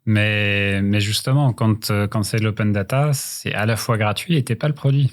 Mais justement, quand c'est de l'open data, c'est à la fois gratuit et t'es pas le produit.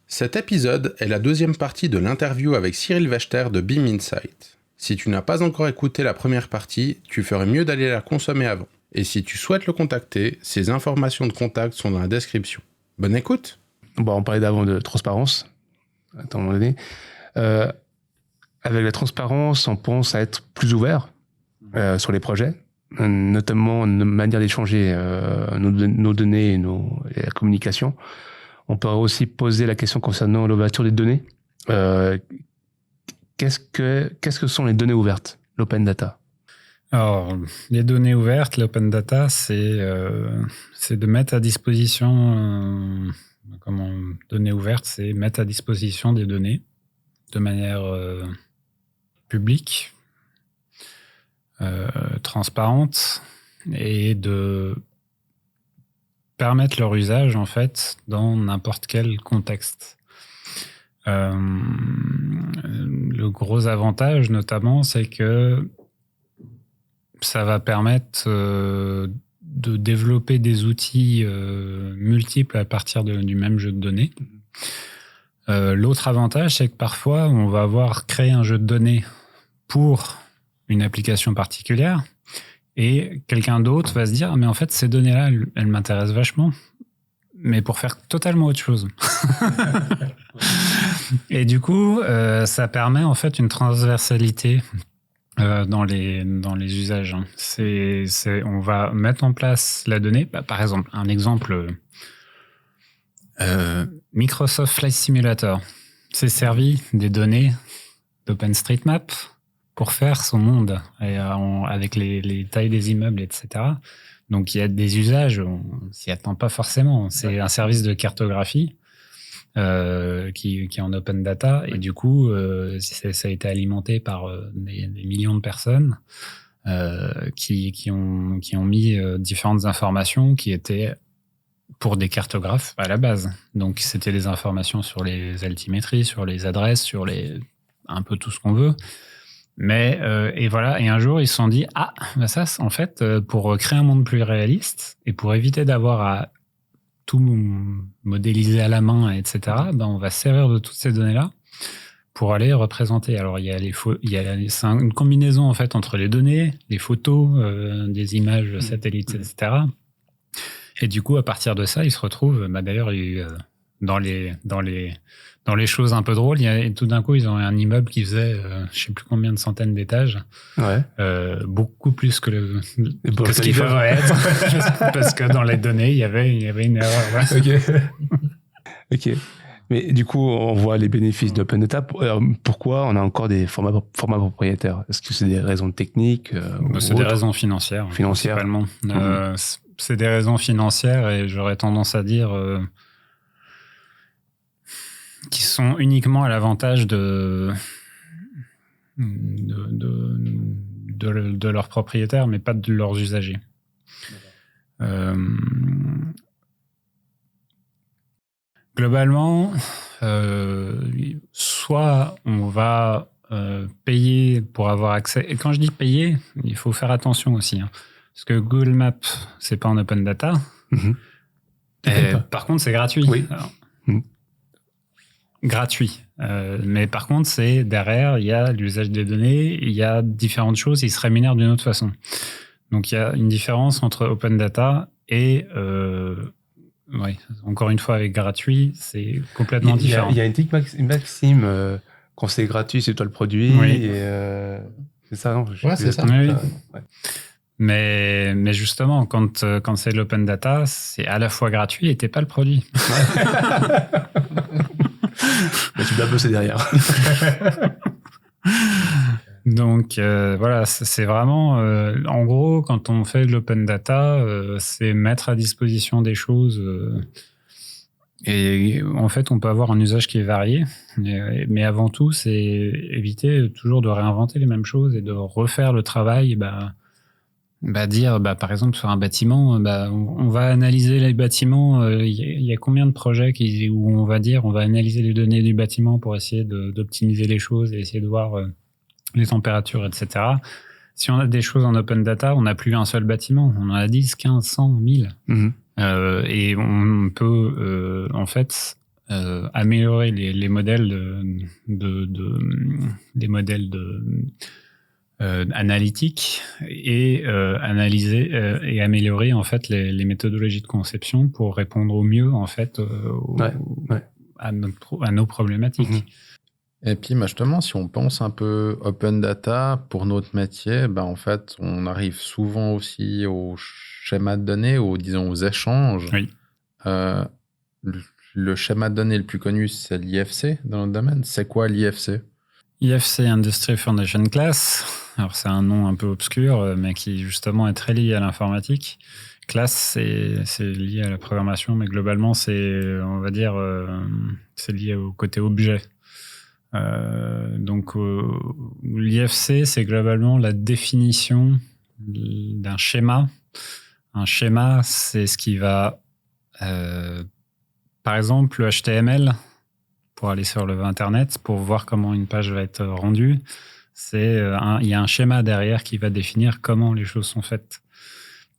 Cet épisode est la deuxième partie de l'interview avec Cyril Wechter de Beam Insight. Si tu n'as pas encore écouté la première partie, tu ferais mieux d'aller la consommer avant. Et si tu souhaites le contacter, ses informations de contact sont dans la description. Bonne écoute. On parlait d'avant de transparence, à un moment donné. Avec la transparence, on pense à être plus ouvert sur les projets, notamment une manière d'échanger nos données et la communication. On pourrait aussi poser la question concernant l'ouverture des données. Qu'est-ce que sont les données ouvertes, l'open data? Alors, les données ouvertes, l'open data, c'est de mettre à disposition, données ouvertes, c'est mettre à disposition des données de manière publique, transparente, et de permettre leur usage, en fait, dans n'importe quel contexte. Le gros avantage, notamment, c'est que ça va permettre de développer des outils multiples à partir du même jeu de données. L'autre avantage, c'est que parfois, on va avoir créé un jeu de données pour une application particulière et quelqu'un d'autre va se dire « mais en fait, ces données-là, elles m'intéressent vachement ». Mais pour faire totalement autre chose. Et du coup, ça permet en fait une transversalité dans les usages. On va mettre en place la donnée. Par exemple, un exemple, Microsoft Flight Simulator s'est servi des données d'OpenStreetMap pour faire son monde avec les tailles des immeubles, etc. Donc, il y a des usages, on s'y attend pas forcément. C'est un service de cartographie qui est en open data. Et du coup, ça a été alimenté par des millions de personnes qui ont mis différentes informations qui étaient pour des cartographes à la base. Donc, c'était des informations sur les altimétries, sur les adresses, sur un peu tout ce qu'on veut. Mais et voilà, et un jour ils se sont dit ça en fait pour créer un monde plus réaliste et pour éviter d'avoir à tout modéliser à la main, etc. On va se servir de toutes ces données là pour aller représenter. Alors il y a c'est une combinaison en fait entre les données, les photos, des images satellites, etc. Et du coup à partir de ça ils se retrouvent. D'ailleurs il y a eu dans les choses un peu drôles, tout d'un coup, ils ont un immeuble qui faisait, je sais plus combien de centaines d'étages. Ouais. Beaucoup plus que ce qu'il devrait être. Parce que dans les données, il y avait une erreur. Ouais. Ok. Mais du coup, on voit les bénéfices d'Open Data. Alors, pourquoi on a encore des formats propriétaires? Est-ce que c'est des raisons techniques c'est des raisons financières. Principalement. C'est des raisons financières et j'aurais tendance à dire... qui sont uniquement à l'avantage de leurs propriétaires, mais pas de leurs usagers. Globalement, soit on va payer pour avoir accès, et quand je dis payer, il faut faire attention aussi, parce que Google Maps, c'est pas en open data, par contre c'est gratuit. Oui. Alors, gratuit. Mais par contre, derrière, il y a l'usage des données, il y a différentes choses, ils se rémunèrent d'une autre façon. Donc, il y a une différence entre open data et, encore une fois, avec gratuit, c'est complètement différent. Il y a une maxime, quand c'est gratuit, c'est toi le produit. Oui. C'est ça, non? C'est ça. Oui. Ouais. Mais justement, quand c'est de l'open data, c'est à la fois gratuit et t'es pas le produit. Mais tu dois bosser derrière. Donc voilà, c'est vraiment en gros quand on fait de l'open data, c'est mettre à disposition des choses et en fait on peut avoir un usage qui est varié, mais avant tout c'est éviter toujours de réinventer les mêmes choses et de refaire le travail Dire, par exemple, sur un bâtiment, on va analyser les bâtiments. Il y a combien de projets où on va dire, on va analyser les données du bâtiment pour essayer d'optimiser les choses et essayer de voir les températures, etc. Si on a des choses en open data, on n'a plus un seul bâtiment. On en a 10, 15, 100, 1000. Et on peut, en fait, améliorer les modèles les modèles analytiques et analyser et améliorer en fait les méthodologies de conception pour répondre au mieux en fait à nos problématiques. Et puis justement, si on pense un peu open data pour notre métier, en fait, on arrive souvent aussi au schéma de données ou disons aux échanges. Oui. Le schéma de données le plus connu, c'est l'IFC dans notre domaine. C'est quoi l'IFC ? IFC Industry Foundation Class. Alors c'est un nom un peu obscur, mais qui justement est très lié à l'informatique. Class, c'est lié à la programmation, mais globalement c'est, on va dire, c'est lié au côté objet. Donc l'IFC, c'est globalement la définition d'un schéma. Un schéma, c'est ce qui va, par exemple, le HTML. Pour aller sur le Internet, pour voir comment une page va être rendue, il y a un schéma derrière qui va définir comment les choses sont faites.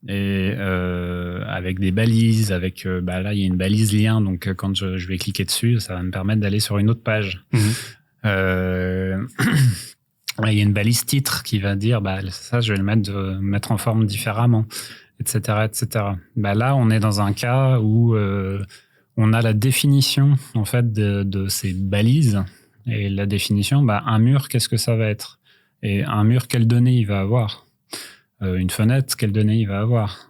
Et avec des balises, là il y a une balise lien, donc quand je vais cliquer dessus, ça va me permettre d'aller sur une autre page. Il y a une balise titre qui va dire ça je vais le mettre en forme différemment, etc., etc. Là on est dans un cas où on a la définition en fait de ces balises et la définition, un mur, qu'est-ce que ça va être ? Et un mur, quelles données il va avoir ? Une fenêtre, quelles données il va avoir ?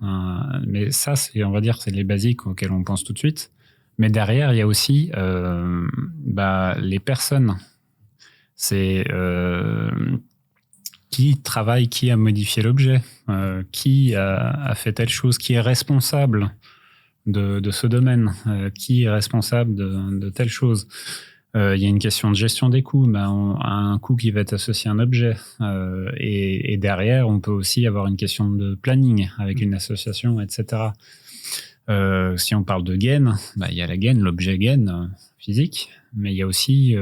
Mais ça, on va dire, c'est les basiques auxquels on pense tout de suite. Mais derrière, il y a aussi les personnes. C'est qui travaille, qui a modifié l'objet, qui a fait telle chose, qui est responsable de ce domaine, qui est responsable de telle chose. Il y a une question de gestion des coûts, un coût qui va être associé à un objet. Et derrière, on peut aussi avoir une question de planning avec une association, etc. Si on parle de gain, il y a la gain, l'objet gain physique, mais il y a aussi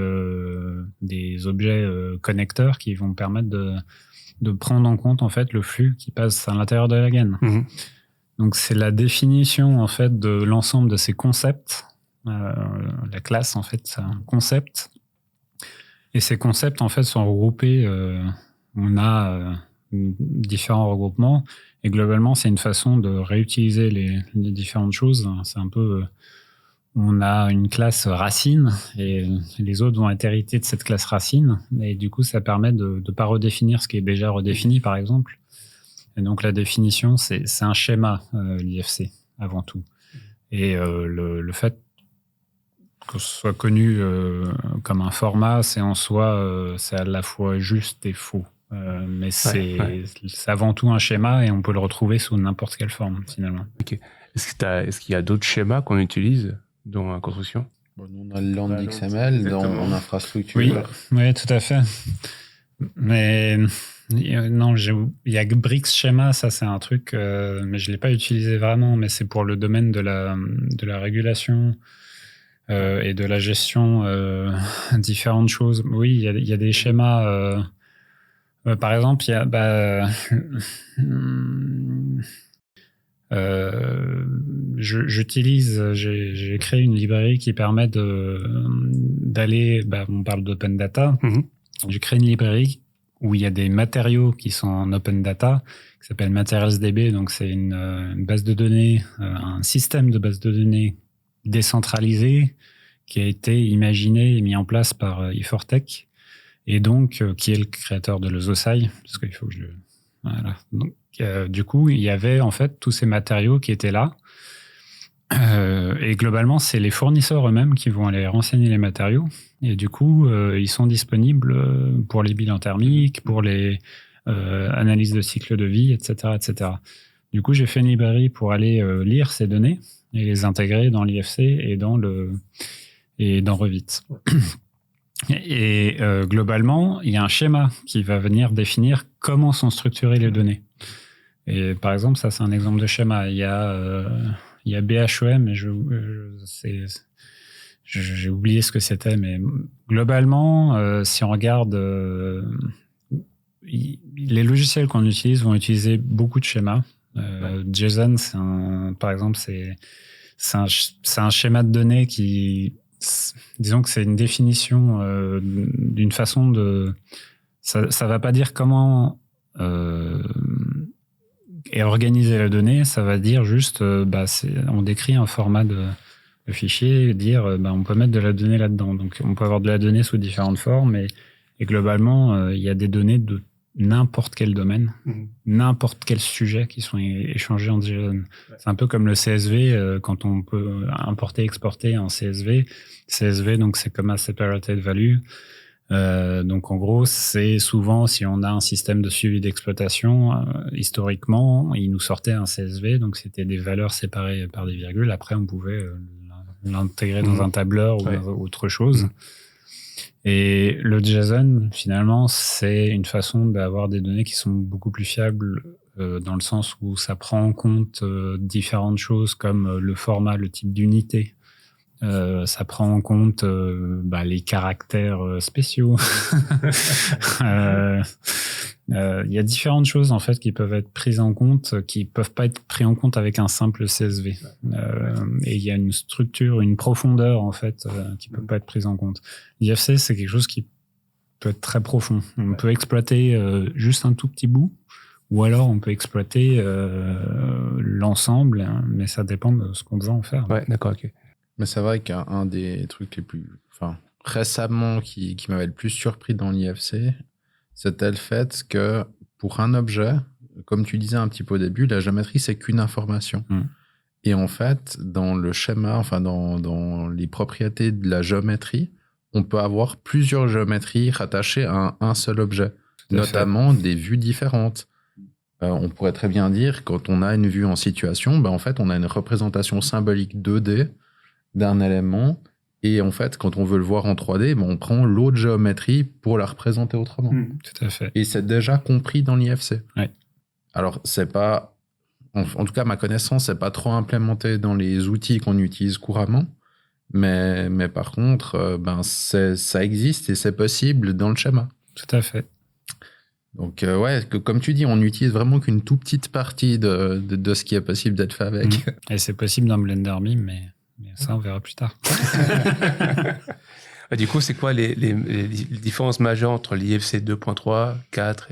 des objets connecteurs qui vont permettre de prendre en compte en fait le flux qui passe à l'intérieur de la gain. Donc c'est la définition en fait de l'ensemble de ces concepts. La classe en fait c'est un concept et ces concepts en fait sont regroupés. On a différents regroupements et globalement c'est une façon de réutiliser les différentes choses. C'est un peu on a une classe racine et les autres vont être hérités de cette classe racine et du coup ça permet de ne pas redéfinir ce qui est déjà redéfini par exemple. Et donc la définition, c'est un schéma, l'IFC, avant tout. Et le fait que ce soit connu comme un format, c'est en soi, c'est à la fois juste et faux. Mais c'est avant tout un schéma et on peut le retrouver sous n'importe quelle forme, finalement. Ok. Est-ce qu'il y a d'autres schémas qu'on utilise dans la construction ? Nous, on a le Land XML dans infrastructure. Oui, tout à fait. Mais... non, il y a Brix Schema, ça c'est un truc, mais je ne l'ai pas utilisé vraiment, mais c'est pour le domaine de la régulation et de la gestion, différentes choses. Oui, il y a des schémas. Par exemple, il y a... j'ai créé une librairie qui permet d'aller... on parle d'open data. J'ai créé une librairie où il y a des matériaux qui sont en open data, qui s'appelle MaterialsDB. Donc, c'est une base de données, un système de base de données décentralisé qui a été imaginé et mis en place par Ifortech et donc qui est le créateur de l'Ozosai, parce qu'il faut que je le... Voilà. Donc, du coup, il y avait en fait tous ces matériaux qui étaient là. Et globalement, c'est les fournisseurs eux-mêmes qui vont aller renseigner les matériaux. Et du coup, ils sont disponibles pour les bilans thermiques, pour les analyses de cycle de vie, etc., etc. Du coup, j'ai fait une librairie pour aller lire ces données et les intégrer dans l'IFC et dans Revit. Et globalement, il y a un schéma qui va venir définir comment sont structurées les données. Et par exemple, ça, c'est un exemple de schéma. Il y a BHEM, mais j'ai oublié ce que c'était, mais globalement, si on regarde, les logiciels qu'on utilise vont utiliser beaucoup de schémas. JSON, par exemple, c'est un schéma de données disons que c'est une définition d'une façon de... Ça va pas dire comment est organisée la donnée, ça va dire juste, on décrit un format de fichier, dire on peut mettre de la donnée là-dedans. Donc on peut avoir de la donnée sous différentes formes et globalement, il y a des données de n'importe quel domaine, n'importe quel sujet qui sont échangés en JSON. C'est un peu comme le CSV, quand on peut importer, exporter en CSV. CSV, donc c'est Comma Separated Value. Donc en gros, c'est souvent, si on a un système de suivi d'exploitation, historiquement, il nous sortait un CSV, donc c'était des valeurs séparées par des virgules. Après, on pouvait l'intégrer dans un tableur ou autre chose. Et le JSON, finalement, c'est une façon d'avoir des données qui sont beaucoup plus fiables dans le sens où ça prend en compte différentes choses comme le format, le type d'unité. Ça prend en compte les caractères spéciaux. Il y a différentes choses en fait qui peuvent être prises en compte, qui peuvent pas être prises en compte avec un simple CSV. Et il y a une structure, une profondeur en fait qui peut pas être prise en compte. L'IFC, c'est quelque chose qui peut être très profond. On peut exploiter juste un tout petit bout, ou alors on peut exploiter l'ensemble, hein, mais ça dépend de ce qu'on veut en faire. Ouais, d'accord, ok. Mais c'est vrai qu'un des trucs les plus... Enfin, récemment, qui m'avait le plus surpris dans l'IFC, c'était le fait que pour un objet, comme tu disais un petit peu au début, la géométrie, c'est qu'une information. Et en fait, dans le schéma, enfin dans les propriétés de la géométrie, on peut avoir plusieurs géométries rattachées à un seul objet, notamment des vues différentes. On pourrait très bien dire, quand on a une vue en situation, en fait, on a une représentation symbolique 2D d'un élément. Et en fait, quand on veut le voir en 3D, on prend l'autre géométrie pour la représenter autrement. Tout à fait. Et c'est déjà compris dans l'IFC. Ouais. Alors, c'est pas... En tout cas, ma connaissance, c'est pas trop implémenté dans les outils qu'on utilise couramment. Mais par contre, ça existe et c'est possible dans le schéma. Tout à fait. Donc, comme tu dis, on n'utilise vraiment qu'une toute petite partie de ce qui est possible d'être fait avec. Et c'est possible dans Blender MIM, mais ça, on verra plus tard. Du coup, c'est quoi les différences majeures entre l'IFC 2.3, 4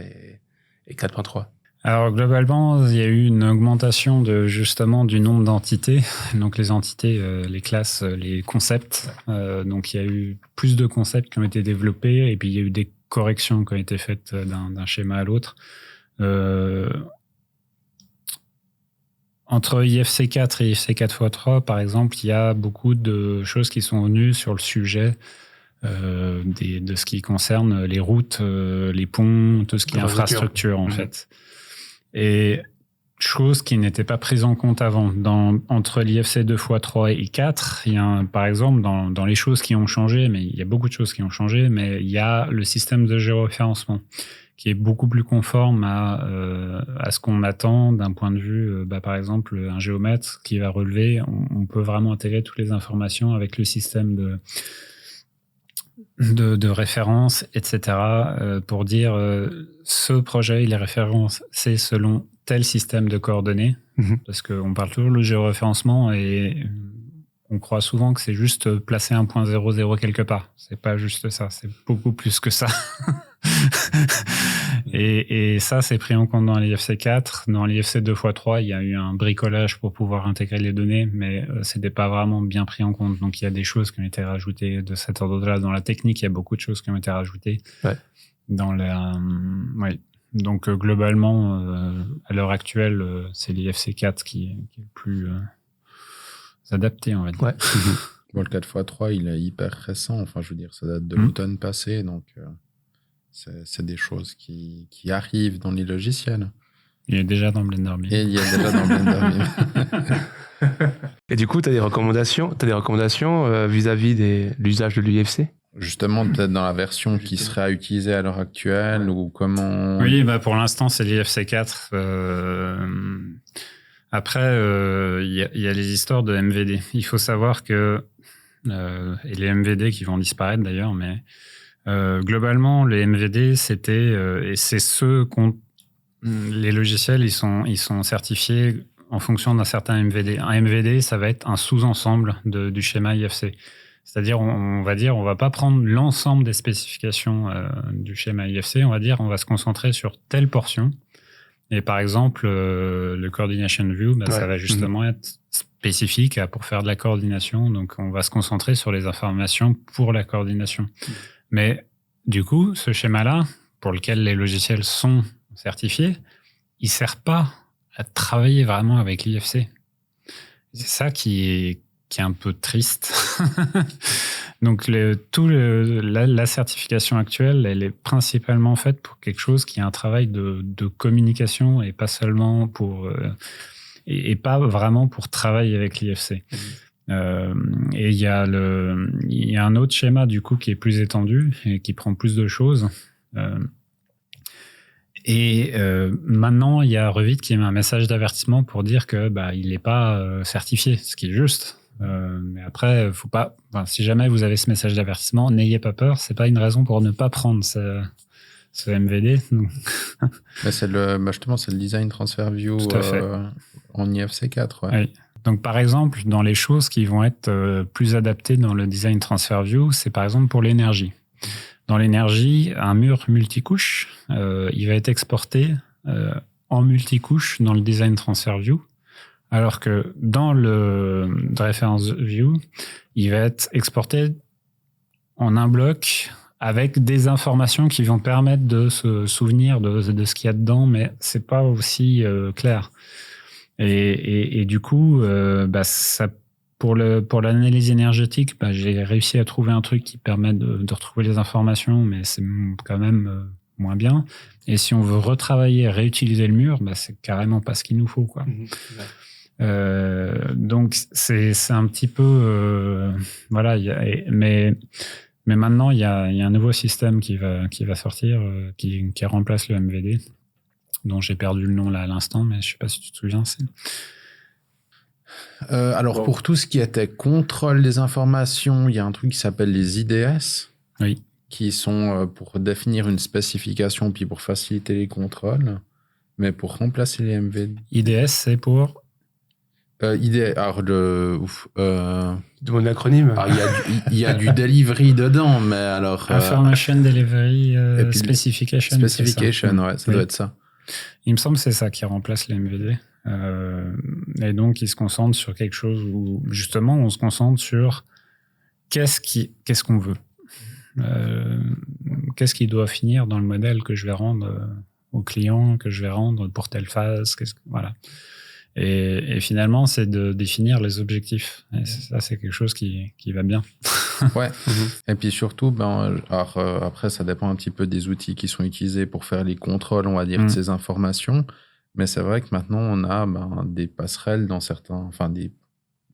et 4.3 ? Alors, globalement, il y a eu une augmentation justement du nombre d'entités. Donc, les entités, les classes, les concepts. Donc, il y a eu plus de concepts qui ont été développés et puis il y a eu des corrections qui ont été faites d'un schéma à l'autre. Entre IFC 4 et IFC 4x3, par exemple, il y a beaucoup de choses qui sont venues sur le sujet de ce qui concerne les routes, les ponts, tout ce qui est infrastructure, en fait. Et choses qui n'étaient pas prises en compte avant. Entre l'IFC 2x3 et 4, il y a par exemple, dans les choses qui ont changé, mais il y a beaucoup de choses qui ont changé, mais il y a le système de géoréférencement qui est beaucoup plus conforme à ce qu'on attend d'un point de vue, par exemple, un géomètre qui va relever, on peut vraiment intégrer toutes les informations avec le système de référence, etc., pour dire ce projet, il est référencé selon tel système de coordonnées, parce qu'on parle toujours de géoréférencement et on croit souvent que c'est juste placer un point 0,0 quelque part. C'est pas juste ça, c'est beaucoup plus que ça. et ça, c'est pris en compte dans l'IFC 4. Dans l'IFC 2x3, il y a eu un bricolage pour pouvoir intégrer les données, mais c'était pas vraiment bien pris en compte. Donc, il y a des choses qui ont été rajoutées de cet ordre-là. Dans la technique, il y a beaucoup de choses qui ont été rajoutées. Ouais. Donc, globalement, à l'heure actuelle, c'est l'IFC 4 qui est le plus adapté, on va dire. Ouais. Bon, le 4x3, il est hyper récent. Enfin, je veux dire, ça date de l'automne passé. Donc, c'est des choses qui arrivent dans les logiciels. Il est déjà dans Blender MIM. Et il est déjà dans Blender MIM. Et du coup, tu as des recommandations vis-à-vis de l'usage de l'IFC ? Justement, peut-être dans la version qui serait à utiliser à l'heure actuelle ou comment... Oui, pour l'instant, c'est l'IFC 4. Après, il y a les histoires de MVD. Il faut savoir que, et les MVD qui vont disparaître d'ailleurs, mais globalement, les MVD, c'était, et c'est les logiciels, ils sont certifiés en fonction d'un certain MVD. Un MVD, ça va être un sous-ensemble du schéma IFC. C'est-à-dire, on va pas prendre l'ensemble des spécifications du schéma IFC, on va se concentrer sur telle portion. Et par exemple, le Coordination View, ça va justement être spécifique pour faire de la coordination. Donc, on va se concentrer sur les informations pour la coordination. Mais du coup, ce schéma-là, pour lequel les logiciels sont certifiés, il sert pas à travailler vraiment avec l'IFC. C'est ça qui est un peu triste. Donc, la certification actuelle, elle est principalement faite pour quelque chose qui est un travail de communication et pas seulement et pas vraiment pour travailler avec l'IFC. Et il y a un autre schéma du coup qui est plus étendu et qui prend plus de choses. Maintenant, il y a Revit qui met un message d'avertissement pour dire que il n'est pas certifié, ce qui est juste. Mais après, faut pas. Si jamais vous avez ce message d'avertissement, n'ayez pas peur. C'est pas une raison pour ne pas prendre ce MVD. Mais c'est justement c'est le Design Transfer View en IFC 4. Ouais. Oui. Donc par exemple, dans les choses qui vont être plus adaptées dans le Design Transfer View, c'est par exemple pour l'énergie. Dans l'énergie, un mur multicouche, il va être exporté en multicouche dans le Design Transfer View. Alors que dans le Reference View, il va être exporté en un bloc avec des informations qui vont permettre de se souvenir de ce qu'il y a dedans, mais c'est pas aussi clair. Et du coup, ça, pour l'analyse énergétique, j'ai réussi à trouver un truc qui permet de retrouver les informations, mais c'est quand même moins bien. Et si on veut retravailler, réutiliser le mur, c'est carrément pas ce qu'il nous faut, quoi. Donc c'est un petit peu voilà, mais maintenant il y a un nouveau système qui va sortir qui remplace le MVD, dont j'ai perdu le nom là à l'instant, mais je sais pas si tu te souviens. Alors pour tout ce qui était contrôle des informations, il y a un truc qui s'appelle les IDS, qui sont pour définir une spécification puis pour faciliter les contrôles, mais pour remplacer les MVD. IDS, c'est pour de mon acronyme. Il y a du delivery dedans, mais alors... Information Delivery Specification. Specification, ça doit être ça. Il me semble que c'est ça qui remplace les MVD. Et donc, il se concentre sur quelque chose où, justement, on se concentre sur qu'est-ce qu'on veut. Qu'est-ce qui doit finir dans le modèle que je vais rendre au client, que je vais rendre pour telle phase. Voilà. Et finalement, c'est de définir les objectifs. Et ça, c'est quelque chose qui va bien. Ouais. Et puis surtout, après, ça dépend un petit peu des outils qui sont utilisés pour faire les contrôles, on va dire, de ces informations. Mais c'est vrai que maintenant, on a des passerelles des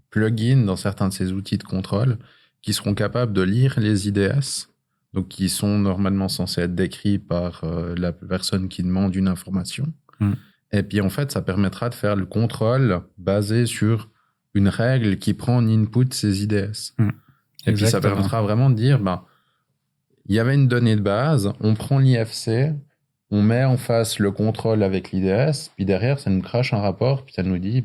plugins dans certains de ces outils de contrôle qui seront capables de lire les IDS, donc qui sont normalement censés être décrits par la personne qui demande une information. Et puis, en fait, ça permettra de faire le contrôle basé sur une règle qui prend en input ces IDS. Et puis, ça permettra vraiment de dire, il y avait une donnée de base, on prend l'IFC, on met en face le contrôle avec l'IDS, puis derrière, ça nous crache un rapport, puis ça nous dit,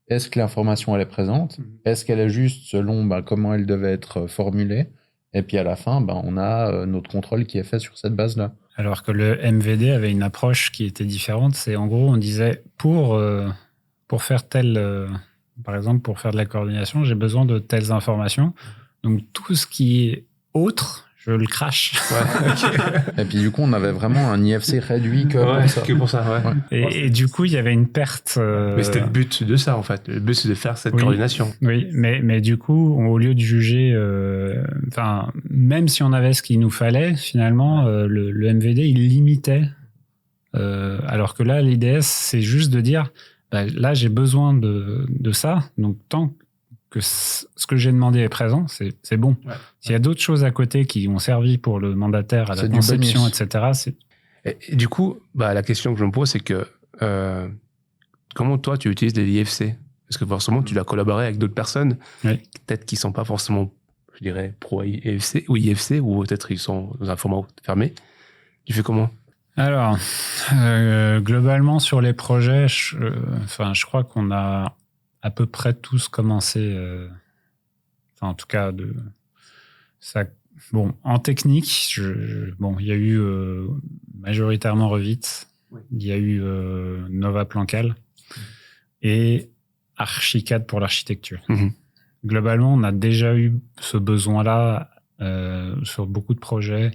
est-ce que l'information, elle est présente? Est-ce qu'elle est juste selon comment elle devait être formulée? Et puis, à la fin, on a notre contrôle qui est fait sur cette base-là. Alors que le MVD avait une approche qui était différente. C'est en gros, on disait pour faire par exemple, pour faire de la coordination, j'ai besoin de telles informations. Donc tout ce qui est autre, je le crache. Et puis du coup, on avait vraiment un IFC réduit que pour ça. Et du coup, il y avait une perte. Mais c'était le but de ça, en fait. Le but, c'est de faire cette coordination. Oui, mais du coup, au lieu de juger, même si on avait ce qu'il nous fallait, finalement, le MVD, il limitait. Alors que là, l'IDS, c'est juste de dire, là, j'ai besoin de ça. Donc, tant que ce que j'ai demandé est présent, c'est bon. Ouais. S'il y a d'autres choses à côté qui ont servi pour le mandataire à la conception, etc. Et du coup, la question que je me pose, c'est que comment toi tu utilises l'IFC? Parce que forcément, tu dois collaborer avec d'autres personnes, peut-être qui ne sont pas forcément, je dirais, pro-IFC ou IFC, ou peut-être ils sont dans un format fermé. Tu fais comment? Alors, globalement, sur les projets, je crois qu'on a à peu près tous commencé, en tout cas, ça. Bon, en technique, il y a eu majoritairement Revit, il y a eu Nova Plancal et Archicad pour l'architecture. Globalement, on a déjà eu ce besoin-là sur beaucoup de projets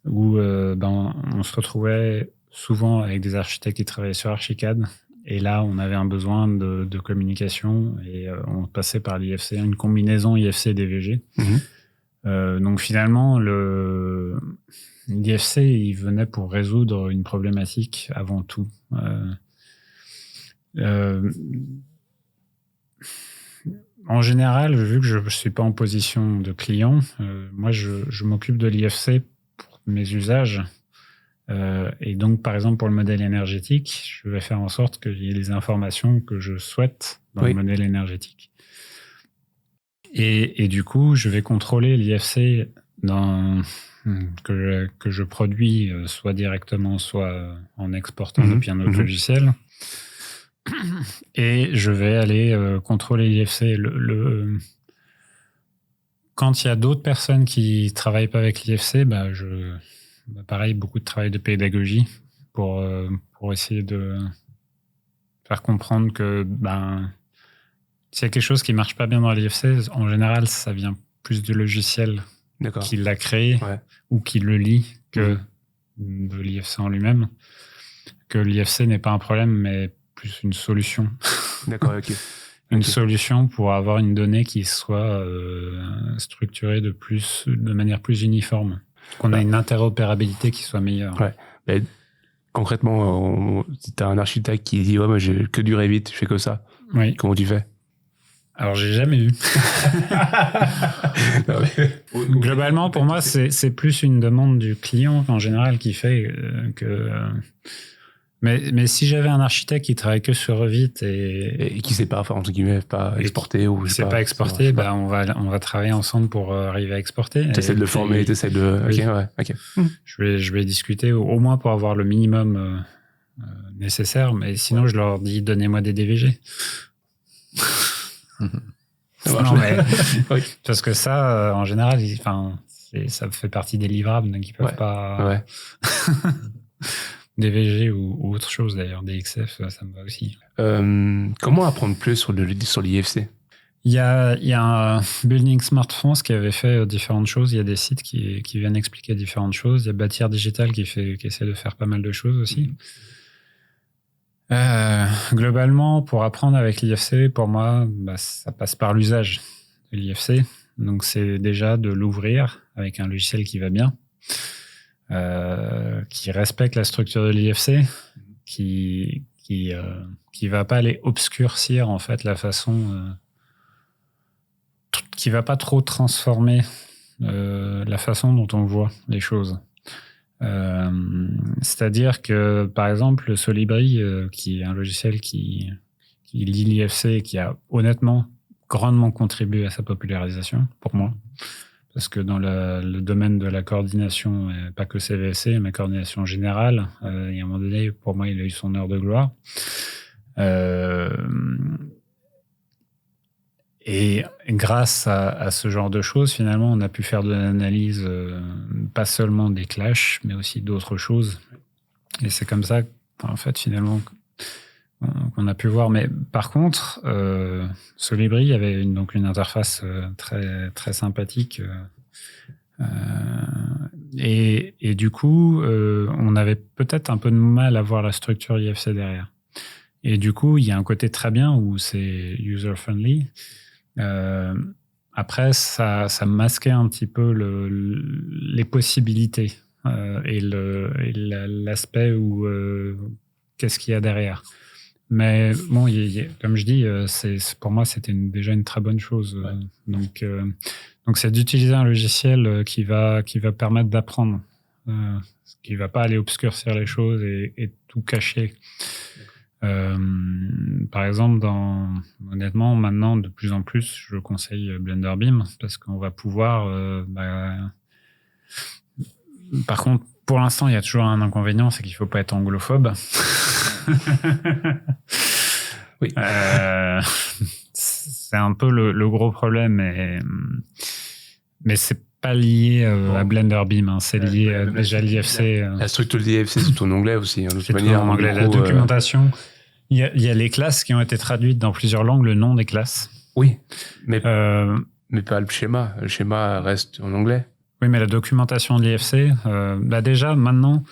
où on se retrouvait souvent avec des architectes qui travaillaient sur Archicad. Et là, on avait un besoin de communication et on passait par l'IFC, une combinaison IFC-DVG. Donc finalement, l'IFC, il venait pour résoudre une problématique avant tout. En général, vu que je ne suis pas en position de client, moi, je m'occupe de l'IFC pour mes usages. Et donc, par exemple, pour le modèle énergétique, je vais faire en sorte qu'il y ait les informations que je souhaite dans le modèle énergétique. Et du coup, je vais contrôler l'IFC que je produis, soit directement, soit en exportant depuis un autre logiciel. Et je vais aller contrôler l'IFC. Quand il y a d'autres personnes qui ne travaillent pas avec l'IFC, pareil, beaucoup de travail de pédagogie pour essayer de faire comprendre que s'il y a quelque chose qui ne marche pas bien dans l'IFC, en général, ça vient plus du logiciel qui l'a créé ou qui le lit que de l'IFC en lui-même. Que l'IFC n'est pas un problème, mais plus une solution. D'accord, ok. Une solution pour avoir une donnée qui soit structurée de manière plus uniforme. Qu'on a une interopérabilité qui soit meilleure. Ouais. Mais concrètement, si tu as un architecte qui dit « Ouais, moi j'ai que du Revit, je fais que ça », comment tu fais? Alors, j'ai jamais eu. Globalement, pour moi, c'est plus une demande du client en général qui fait que... Mais si j'avais un architecte qui travaille que sur Revit et qui ne sait pas, entre guillemets, pas exporter ou... Qui ne sait pas exporter, on va travailler ensemble pour arriver à exporter. Tu essaies de le former, tu essaies de... Oui. Ok. Je vais discuter au moins pour avoir le minimum nécessaire, mais sinon, je leur dis, donnez-moi des DVG. Non, mais, parce que ça, en général, ça fait partie des livrables, donc ils ne peuvent pas... DVG ou autre chose d'ailleurs, DXF, ça me va aussi. Comment apprendre plus sur l'IFC? Il y a un Building Smart France qui avait fait différentes choses. Il y a des sites qui viennent expliquer différentes choses. Il y a Bâtir Digital qui essaie de faire pas mal de choses aussi. Globalement, pour apprendre avec l'IFC, pour moi, ça passe par l'usage de l'IFC. Donc, c'est déjà de l'ouvrir avec un logiciel qui va bien. Qui respecte la structure de l'IFC, qui va pas aller obscurcir en fait la façon, qui va pas trop transformer la façon dont on voit les choses. C'est-à-dire que par exemple Solibri, qui est un logiciel qui lit l'IFC et qui a honnêtement grandement contribué à sa popularisation pour moi. Parce que dans le domaine de la coordination, pas que CVFC, mais coordination générale, il y a un moment donné, pour moi, il a eu son heure de gloire. Et grâce à ce genre de choses, finalement, on a pu faire de l'analyse, pas seulement des clashs, mais aussi d'autres choses. Et c'est comme ça, en fait, finalement, qu'on a pu voir. Mais par contre, Solibri avait donc une interface très, très sympathique. Et du coup, on avait peut-être un peu de mal à voir la structure IFC derrière. Et du coup, il y a un côté très bien où c'est user-friendly. Après, ça masquait un petit peu les possibilités et l'aspect où qu'est-ce qu'il y a derrière. Mais bon, comme je dis, pour moi, c'était déjà une très bonne chose. Ouais. Donc, c'est d'utiliser un logiciel qui va permettre d'apprendre, qui va pas aller obscurcir les choses et tout cacher. Par exemple, honnêtement, maintenant, de plus en plus, je conseille Blender Beam parce qu'on va pouvoir. Par contre, pour l'instant, il y a toujours un inconvénient, c'est qu'il faut pas être anglophobe. Oui. C'est un peu le gros problème, mais c'est pas lié à Blender Beam, hein, c'est lié déjà à l'IFC. La structure de l'IFC, c'est tout en anglais aussi. C'est tout en anglais. La documentation, il y a les classes qui ont été traduites dans plusieurs langues, le nom des classes. Oui, mais pas le schéma. Le schéma reste en anglais. Oui, mais la documentation de l'IFC, déjà maintenant,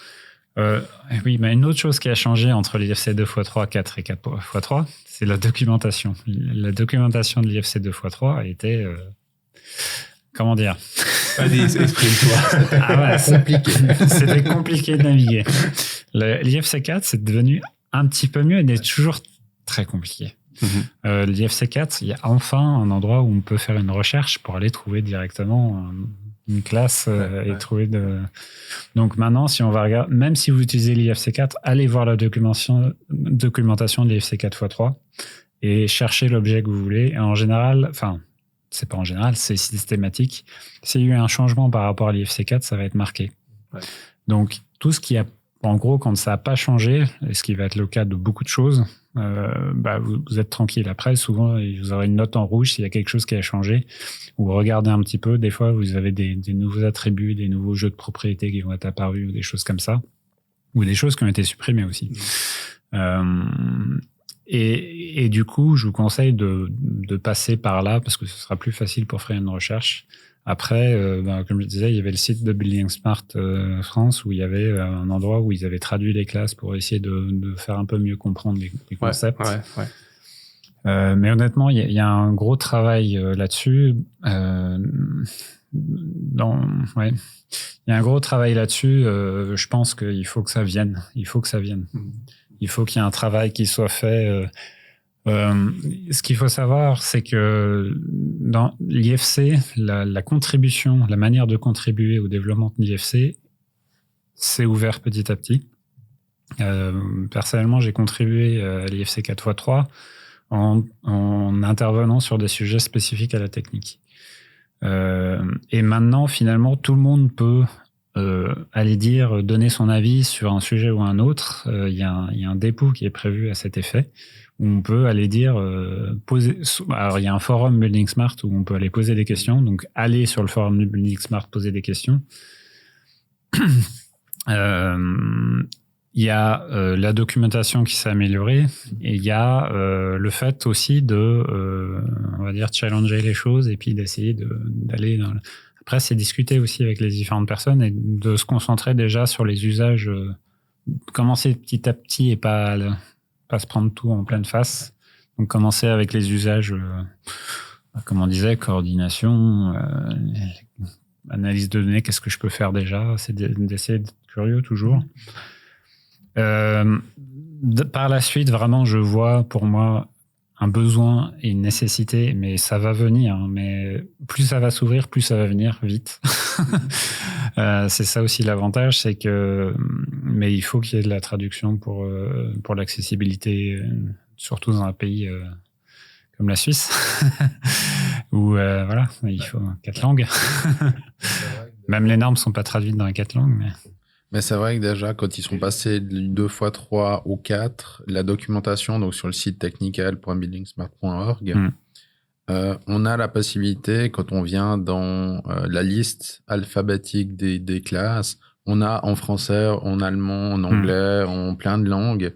oui, mais une autre chose qui a changé entre l'IFC 2x3, 4 et 4x3, c'est la documentation. La documentation de l'IFC 2x3 a été... comment dire? Vas-y, exprime-toi. C'était compliqué de naviguer. L'IFC 4, c'est devenu un petit peu mieux, mais toujours très compliqué. L'IFC 4, il y a enfin un endroit où on peut faire une recherche pour aller trouver directement une classe et trouver de... Donc maintenant, si on va regarder, même si vous utilisez l'IFC 4, allez voir la documentation de l'IFC 4x3 et cherchez l'objet que vous voulez. Et en général, c'est pas en général, c'est systématique. S'il y a eu un changement par rapport à l'IFC 4, ça va être marqué. Ouais. Donc tout ce qui a, en gros, quand ça n'a pas changé, et ce qui va être le cas de beaucoup de choses, vous êtes tranquille. Après, souvent, vous aurez une note en rouge s'il y a quelque chose qui a changé. Ou regardez un petit peu. Des fois, vous avez des nouveaux attributs, des nouveaux jeux de propriété qui vont être apparus, ou des choses comme ça. Ou des choses qui ont été supprimées aussi. Et du coup, je vous conseille de passer par là parce que ce sera plus facile pour faire une recherche. Après, comme je disais, il y avait le site de Building Smart France où il y avait un endroit où ils avaient traduit les classes pour essayer de faire un peu mieux comprendre les concepts. Ouais. Mais honnêtement, il y a un gros travail là-dessus. Il y a un gros travail là-dessus. Je pense qu'il faut que ça vienne. Il faut qu'il y ait un travail qui soit fait. Ce qu'il faut savoir, c'est que dans l'IFC, la contribution, la manière de contribuer au développement de l'IFC, c'est ouvert petit à petit. Personnellement, j'ai contribué à l'IFC 4x3 en intervenant sur des sujets spécifiques à la technique. Et maintenant, finalement, tout le monde peut donner son avis sur un sujet ou un autre. Il y a un dépôt qui est prévu à cet effet, où on peut aller poser... Alors, il y a un forum Building Smart où on peut aller poser des questions. Donc, allez sur le forum Building Smart, poser des questions. Il y a la documentation qui s'est améliorée et il y a le fait aussi on va dire, challenger les choses et puis d'essayer d'aller dans... Après, c'est discuter aussi avec les différentes personnes et de se concentrer déjà sur les usages, commencer petit à petit et pas se prendre tout en pleine face. Donc, commencer avec les usages, comme on disait, coordination, analyse de données, qu'est-ce que je peux faire déjà? C'est d'essayer d'être curieux toujours. Par la suite, vraiment, je vois pour moi un besoin et une nécessité, mais ça va venir. Mais plus ça va s'ouvrir, plus ça va venir vite. C'est ça aussi l'avantage, c'est que... Mais il faut qu'il y ait de la traduction pour l'accessibilité, surtout dans un pays comme la Suisse, où voilà, il faut 4 langues. Même les normes ne sont pas traduites dans les 4 langues, mais c'est vrai que déjà, quand ils sont passés du 2x3 au 4, la documentation, donc sur le site technical.buildingsmart.org, on a la possibilité, quand on vient dans la liste alphabétique des classes, on a en français, en allemand, en anglais, en plein de langues.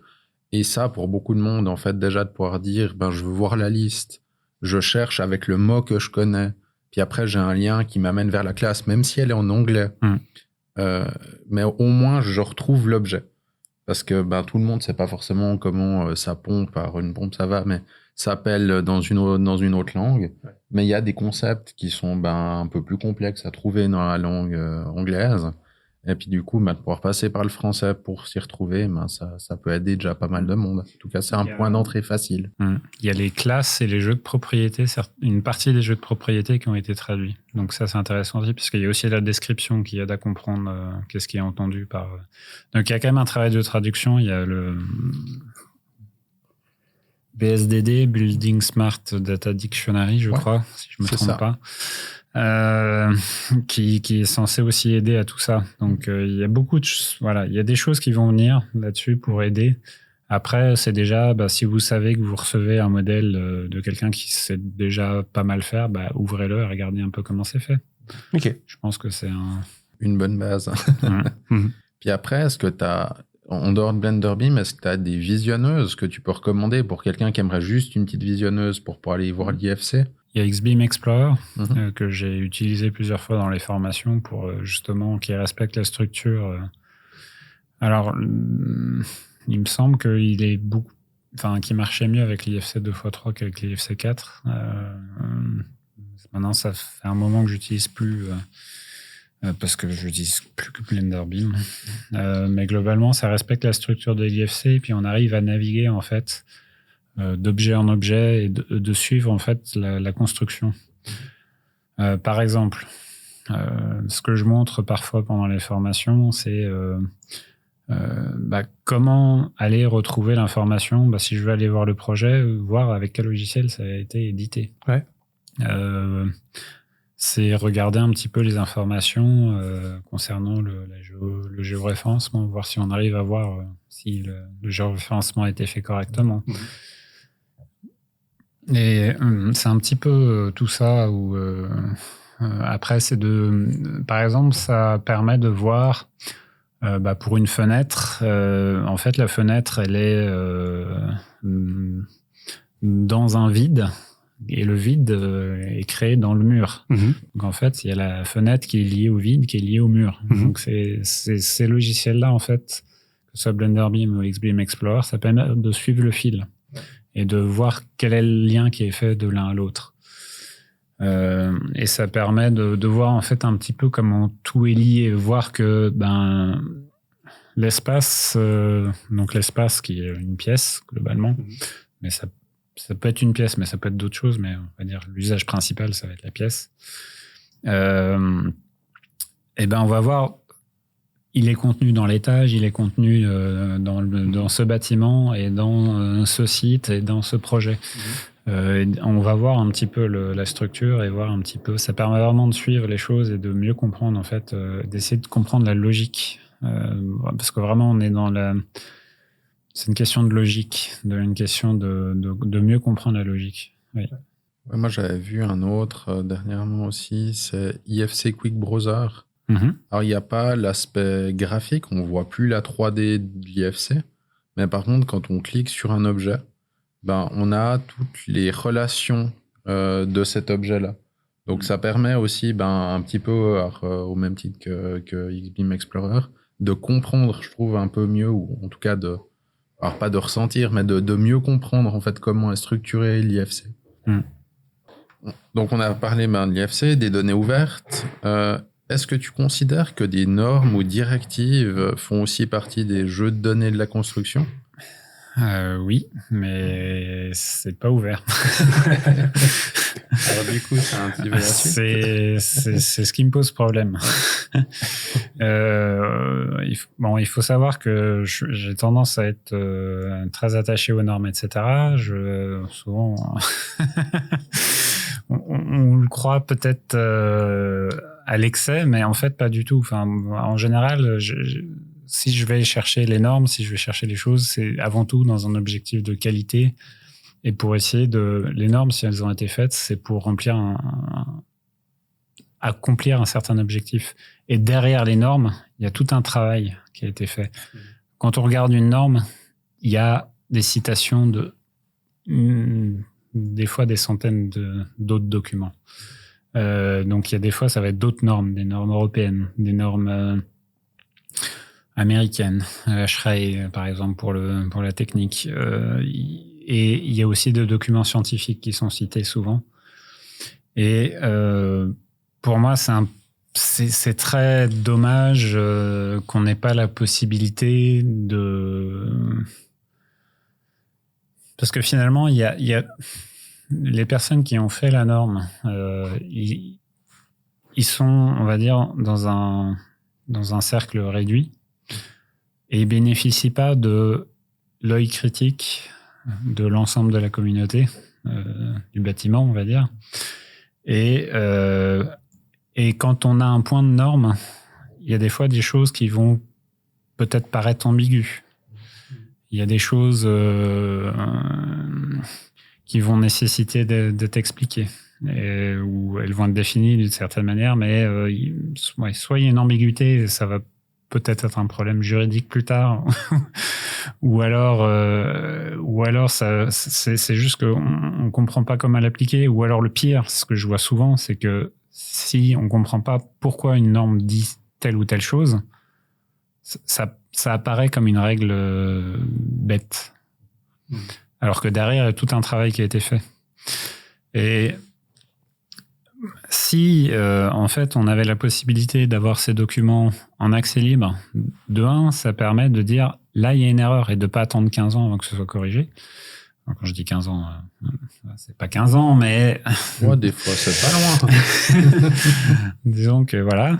Et ça, pour beaucoup de monde, en fait, déjà de pouvoir dire, je veux voir la liste, je cherche avec le mot que je connais, puis après, j'ai un lien qui m'amène vers la classe, même si elle est en anglais. Mais au moins, je retrouve l'objet. Parce que tout le monde ne sait pas forcément comment ça pompe. Alors, une pompe, ça va, mais ça appelle dans une autre langue. Ouais. Mais il y a des concepts qui sont un peu plus complexes à trouver dans la langue anglaise. Et puis du coup, de pouvoir passer par le français pour s'y retrouver, ça peut aider déjà pas mal de monde. En tout cas, c'est un point d'entrée facile. Il y a les classes et les jeux de propriété, une partie des jeux de propriété qui ont été traduits. Donc ça, c'est intéressant aussi, parce qu'il y a aussi la description qui aide à comprendre qu'est-ce qui est entendu par... Donc il y a quand même un travail de traduction. Il y a le BSDD, Building Smart Data Dictionary, je crois, si je me trompe pas. Qui est censé aussi aider à tout ça. Donc, il y a beaucoup de il y a des choses qui vont venir là-dessus pour aider. Après, c'est déjà, si vous savez que vous recevez un modèle de quelqu'un qui sait déjà pas mal faire, ouvrez-le et regardez un peu comment c'est fait. Ok. Je pense que c'est une bonne base. Puis après, est-ce que en dehors de Blenderbeam, est-ce que tu as des visionneuses que tu peux recommander pour quelqu'un qui aimerait juste une petite visionneuse pour aller voir l'IFC? Il y a XBeam Explorer que j'ai utilisé plusieurs fois dans les formations pour justement qu'il respecte la structure. Alors, il me semble qu'il est qu'il marchait mieux avec l'IFC 2x3 qu'avec l'IFC 4. Maintenant, ça fait un moment que j'utilise plus parce que je n'utilise plus que Blenderbeam. Mais globalement, ça respecte la structure de l'IFC et puis on arrive à naviguer en fait d'objet en objet et de suivre en fait la construction. Par exemple, ce que je montre parfois pendant les formations, c'est comment aller retrouver l'information. Si je veux aller voir le projet, voir avec quel logiciel ça a été édité. Ouais. C'est regarder un petit peu les informations concernant le géoréférencement, voir si on arrive à voir si le géoréférencement a été fait correctement. Et c'est un petit peu tout ça où après c'est par exemple ça permet de voir pour une fenêtre en fait la fenêtre elle est dans un vide et le vide est créé dans le mur. Donc en fait il y a la fenêtre qui est liée au vide qui est liée au mur. Donc c'est ces logiciels là en fait, que ce soit Blenderbeam ou XBeam Explorer, ça permet de suivre le fil et de voir quel est le lien qui est fait de l'un à l'autre. Et ça permet de voir en fait un petit peu comment tout est lié, voir que l'espace, donc l'espace qui est une pièce globalement, mais ça peut être une pièce, mais ça peut être d'autres choses, mais on va dire l'usage principal, ça va être la pièce. Et on va voir, il est contenu dans l'étage, il est contenu dans ce bâtiment et dans ce site et dans ce projet. On va voir un petit peu la structure et voir un petit peu. Ça permet vraiment de suivre les choses et de mieux comprendre en fait, d'essayer de comprendre la logique, parce que vraiment on est dans c'est une question de logique, une question de mieux comprendre la logique. Oui. Ouais, moi j'avais vu un autre dernièrement aussi, c'est IFC Quick Browser. Alors, il n'y a pas l'aspect graphique, on ne voit plus la 3D de l'IFC, mais par contre, quand on clique sur un objet, on a toutes les relations de cet objet-là. Donc, ça permet aussi, un petit peu, au même titre que XBeam Explorer, de comprendre, je trouve, un peu mieux, ou en tout cas, alors pas de ressentir, mais de mieux comprendre, en fait, comment est structuré l'IFC. Donc, on a parlé de l'IFC, des données ouvertes. Est-ce que tu considères que des normes ou directives font aussi partie des jeux de données de la construction? Oui, mais c'est pas ouvert. Alors du coup, c'est un petit peu la suite. C'est ce qui me pose problème. Il faut savoir que j'ai tendance à être très attaché aux normes, etc. Souvent, on le croit peut-être à l'excès, mais en fait pas du tout. En général, si je vais chercher les normes, si je vais chercher les choses, c'est avant tout dans un objectif de qualité et pour essayer les normes, si elles ont été faites, c'est pour accomplir un certain objectif. Et derrière les normes, il y a tout un travail qui a été fait. Quand on regarde une norme, il y a des citations des fois des centaines d'autres documents. Donc il y a des fois, ça va être d'autres normes, des normes européennes, des normes américaines, SHRAE par exemple pour la technique. Et il y a aussi des documents scientifiques qui sont cités souvent. Et pour moi, c'est très dommage qu'on n'ait pas la possibilité de... Parce que finalement, il y a les personnes qui ont fait la norme, ils sont, on va dire, dans un cercle réduit et ils bénéficient pas de l'œil critique de l'ensemble de la communauté du bâtiment, on va dire. Et quand on a un point de norme, il y a des fois des choses qui vont peut-être paraître ambiguës. Il y a des choses qui vont nécessiter d'être expliquées, ou elles vont être définies d'une certaine manière, mais soit il y a une ambiguïté, ça va peut-être être un problème juridique plus tard, ou alors c'est juste qu'on ne comprend pas comment l'appliquer, ou alors le pire, ce que je vois souvent, c'est que si on ne comprend pas pourquoi une norme dit telle ou telle chose, ça apparaît comme une règle bête. Alors que derrière, il y a tout un travail qui a été fait. Et si, en fait, on avait la possibilité d'avoir ces documents en accès libre, de un, ça permet de dire, là, il y a une erreur, et de ne pas attendre 15 ans avant que ce soit corrigé. Quand je dis 15 ans, c'est pas 15 ans, mais... Ouais, des fois, c'est pas loin. Disons que voilà.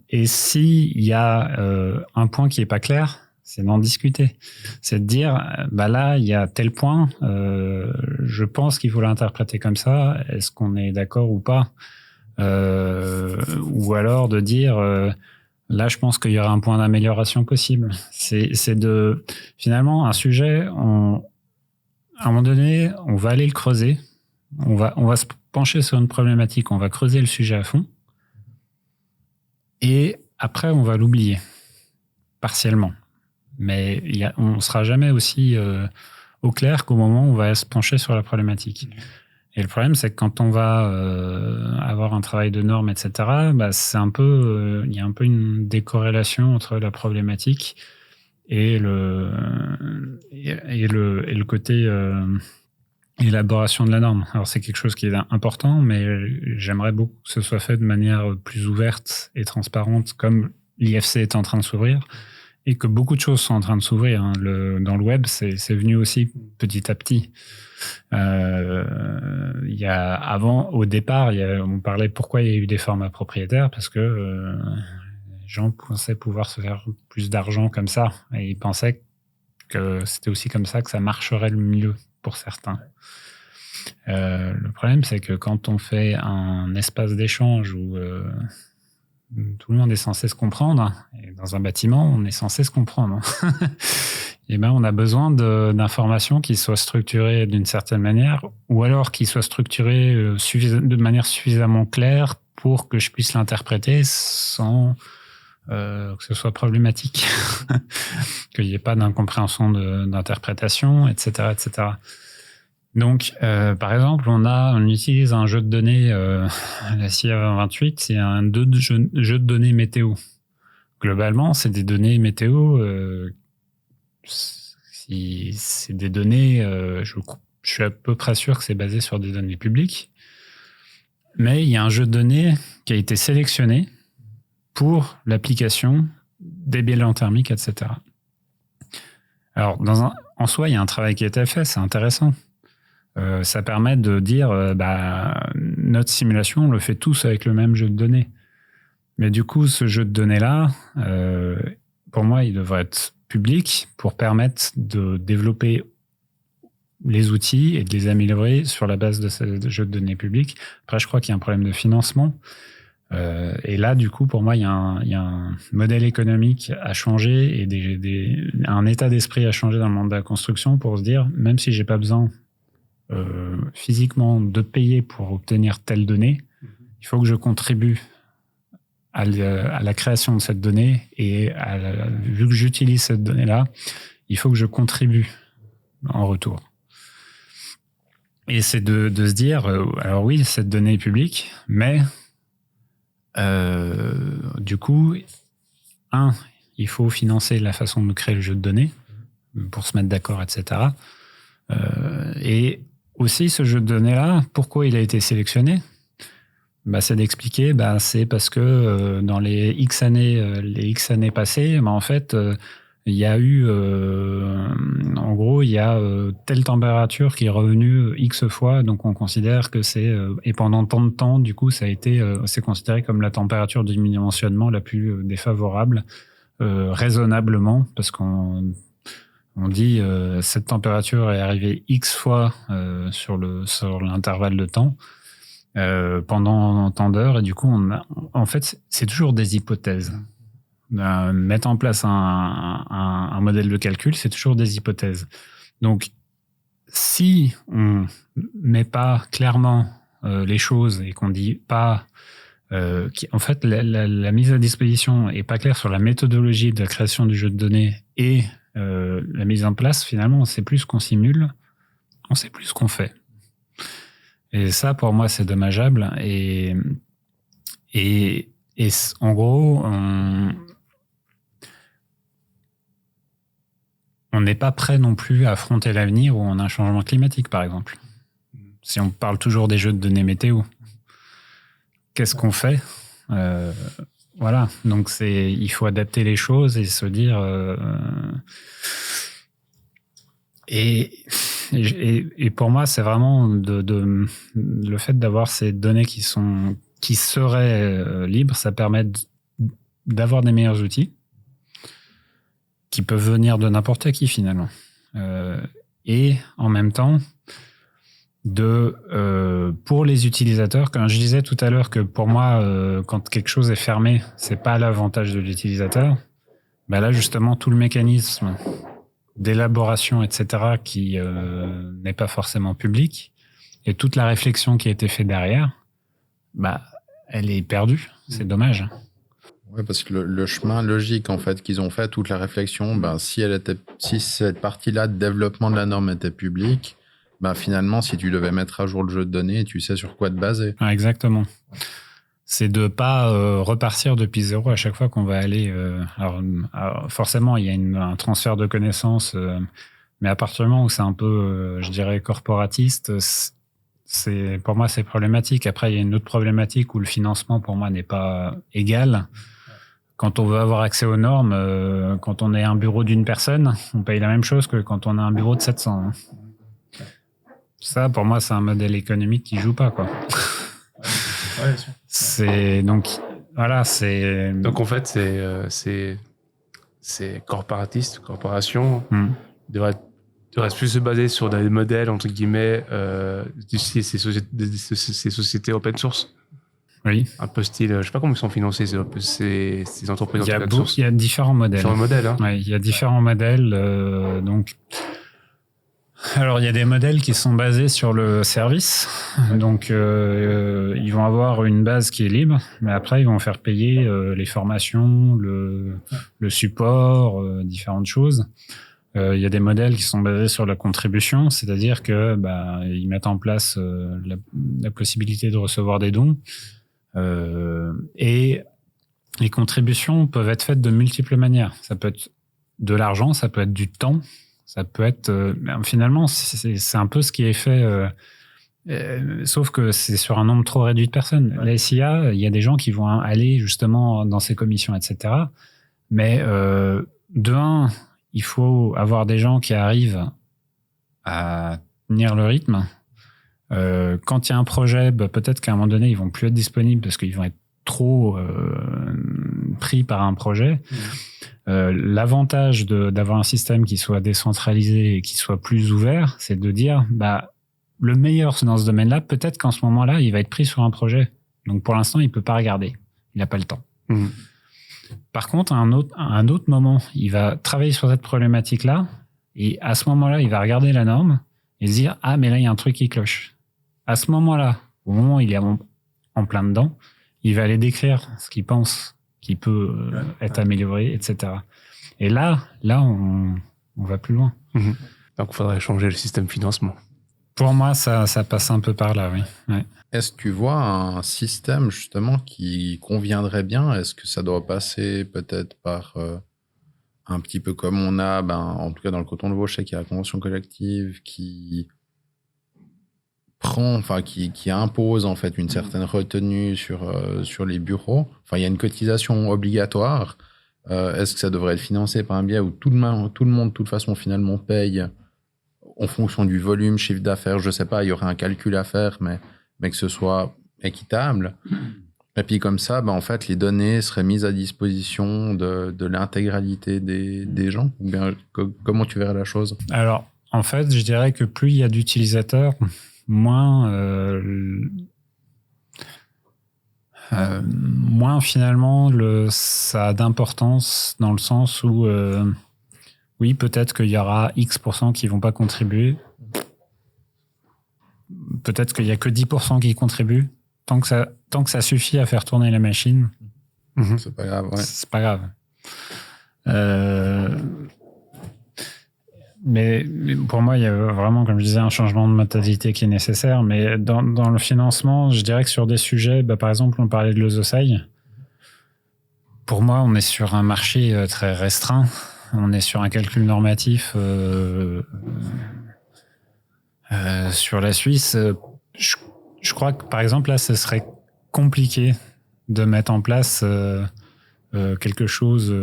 Et s'il y a un point qui est pas clair, c'est d'en discuter. C'est de dire, bah là, il y a tel point, je pense qu'il faut l'interpréter comme ça, est-ce qu'on est d'accord ou pas? Ou alors de dire, là, je pense qu'il y aura un point d'amélioration possible. C'est de... Finalement, un sujet, à un moment donné, on va aller le creuser, on va se pencher sur une problématique, on va creuser le sujet à fond, et après, on va l'oublier, partiellement. Mais on ne sera jamais aussi au clair qu'au moment où on va se pencher sur la problématique. Et le problème, c'est que quand on va avoir un travail de normes, etc., bah, c'est un peu, il y a un peu une décorrélation entre la problématique et le côté élaboration de la norme. Alors c'est quelque chose qui est important, mais j'aimerais beaucoup que ce soit fait de manière plus ouverte et transparente, comme l'IFC est en train de s'ouvrir, et que beaucoup de choses sont en train de s'ouvrir. Hein. Dans le web, c'est venu aussi petit à petit. Au départ, on parlait pourquoi il y a eu des formats propriétaires, parce que les gens pensaient pouvoir se faire plus d'argent comme ça, et ils pensaient que c'était aussi comme ça que ça marcherait le mieux pour certains. Le problème, c'est que quand on fait un espace d'échange où tout le monde est censé se comprendre, et dans un bâtiment, on est censé se comprendre, et ben on a besoin d'informations qui soient structurées d'une certaine manière, ou alors qui soient structurées de manière suffisamment claire pour que je puisse l'interpréter sans que ce soit problématique, qu'il n'y ait pas d'incompréhension d'interprétation, etc., etc. Donc, par exemple, on utilise un jeu de données, la CIA 28, c'est un jeu de données météo. Globalement, c'est des données météo, c'est des données, je suis à peu près sûr que c'est basé sur des données publiques, mais il y a un jeu de données qui a été sélectionné pour l'application des bilans thermiques, etc. Alors, en soi, il y a un travail qui a été fait, c'est intéressant. Ça permet de dire, notre simulation, on le fait tous avec le même jeu de données. Mais du coup, ce jeu de données-là, pour moi, il devrait être public pour permettre de développer les outils et de les améliorer sur la base de ce jeu de données public. Après, je crois qu'il y a un problème de financement. Et là, du coup, pour moi, il y a un modèle économique à changer et un état d'esprit à changer dans le monde de la construction pour se dire, même si j'ai pas besoin physiquement de payer pour obtenir telle donnée, il faut que je contribue à la création de cette donnée et vu que j'utilise cette donnée-là, il faut que je contribue en retour. Et c'est de se dire, alors oui, cette donnée est publique, mais du coup, il faut financer la façon de créer le jeu de données pour se mettre d'accord, etc. Et aussi, ce jeu de données-là, pourquoi il a été sélectionné ? C'est d'expliquer, c'est parce que dans les X années passées, en fait, il y a eu, en gros, il y a telle température qui est revenue X fois, donc on considère que et pendant tant de temps, du coup, c'est considéré comme la température de dimensionnement la plus défavorable, raisonnablement, parce qu'on dit cette température est arrivée X fois sur l'intervalle de temps. Pendant tant d'heures, et du coup, en fait, c'est toujours des hypothèses. Mettre en place un modèle de calcul, c'est toujours des hypothèses. Donc, si on met pas clairement les choses et qu'on dit pas, en fait, la mise à disposition est pas claire sur la méthodologie de la création du jeu de données et la mise en place, finalement, on sait plus ce qu'on simule, on sait plus ce qu'on fait. Et ça, pour moi, c'est dommageable. Et en gros, on n'est pas prêt non plus à affronter l'avenir où on a un changement climatique, par exemple. Si on parle toujours des jeux de données météo, qu'est-ce qu'on fait ? Voilà. Donc, il faut adapter les choses et se dire... Et pour moi, c'est vraiment le fait d'avoir ces données qui seraient libres, ça permet d'avoir des meilleurs outils qui peuvent venir de n'importe qui finalement. Et en même temps, pour les utilisateurs, quand je disais tout à l'heure que pour moi, quand quelque chose est fermé, c'est pas l'avantage de l'utilisateur. Là, justement, tout le mécanisme d'élaboration, etc., qui n'est pas forcément public, et toute la réflexion qui a été faite derrière, elle est perdue. C'est dommage. Ouais, parce que le chemin logique en fait qu'ils ont fait, toute la réflexion, si cette partie-là de développement de la norme était publique, finalement, si tu devais mettre à jour le jeu de données, tu sais sur quoi te baser. Ah, exactement. C'est de pas repartir depuis zéro à chaque fois qu'on va aller. Alors, forcément, il y a un transfert de connaissances, mais à partir du moment où c'est un peu, je dirais, corporatiste, pour moi, c'est problématique. Après, il y a une autre problématique où le financement, pour moi, n'est pas égal. Quand on veut avoir accès aux normes, quand on est un bureau d'une personne, on paye la même chose que quand on a un bureau de 700. Ça, pour moi, c'est un modèle économique qui joue pas, quoi. Ouais, bien sûr. Donc voilà, Donc en fait, c'est corporation devrait plus se baser sur des modèles entre guillemets ces sociétés open source. Oui. Un peu style, je sais pas comment ils sont financés ces entreprises open source. Il y a différents modèles. Hein. Ouais, il y a différents modèles. Alors, il y a des modèles qui sont basés sur le service. Donc, ils vont avoir une base qui est libre, mais après, ils vont faire payer les formations, le support, différentes choses. Il y a des modèles qui sont basés sur la contribution, c'est-à-dire que ils mettent en place la possibilité de recevoir des dons. Et les contributions peuvent être faites de multiples manières. Ça peut être de l'argent, ça peut être du temps. Ça peut être... finalement, c'est un peu ce qui est fait, sauf que c'est sur un nombre trop réduit de personnes. La SIA, il y a des gens qui vont aller justement dans ces commissions, etc. Mais de un, il faut avoir des gens qui arrivent à tenir le rythme. Quand il y a un projet, peut-être qu'à un moment donné, ils vont plus être disponibles parce qu'ils vont être trop pris par un projet. L'avantage d'avoir un système qui soit décentralisé et qui soit plus ouvert, c'est de dire le meilleur dans ce domaine-là, peut-être qu'en ce moment-là, il va être pris sur un projet. Donc pour l'instant, il peut pas regarder. Il n'a pas le temps. Par contre, à un autre moment, il va travailler sur cette problématique-là et à ce moment-là, il va regarder la norme et se dire mais là, il y a un truc qui cloche. À ce moment-là, au moment où il est en plein dedans, il va aller décrire ce qu'il pense qui peut être amélioré, etc. Et là, on va plus loin. Donc, il faudrait changer le système de financement. Pour moi, ça passe un peu par là, oui. Ouais. Est-ce que tu vois un système, justement, qui conviendrait bien ? Est-ce que ça doit passer peut-être par un petit peu comme on a, en tout cas dans le canton de Vaud, je sais qu'il y a la convention collective qui qui impose en fait une certaine retenue sur les bureaux. Enfin, il y a une cotisation obligatoire. Est-ce que ça devrait être financé par un biais où tout le monde, de toute façon, finalement, paye en fonction du volume, chiffre d'affaires, je sais pas, il y aurait un calcul à faire, mais que ce soit équitable. Et puis comme ça, en fait, les données seraient mises à disposition de l'intégralité des gens. Ou bien, comment tu verrais la chose? Alors, en fait, je dirais que plus il y a d'utilisateurs, moins finalement ça a d'importance dans le sens où oui, peut-être qu'il y aura X% qui vont pas contribuer. Peut-être qu'il y a que 10% qui contribuent. Tant que ça suffit à faire tourner la machine, c'est pas grave. Ouais. C'est pas grave. Mais pour moi, il y a vraiment, comme je disais, un changement de mentalité qui est nécessaire. Mais dans le financement, je dirais que sur des sujets, par exemple, on parlait de l'OSOSAI. Pour moi, on est sur un marché très restreint. On est sur un calcul normatif sur la Suisse. Je crois que, par exemple, là, ce serait compliqué de mettre en place quelque chose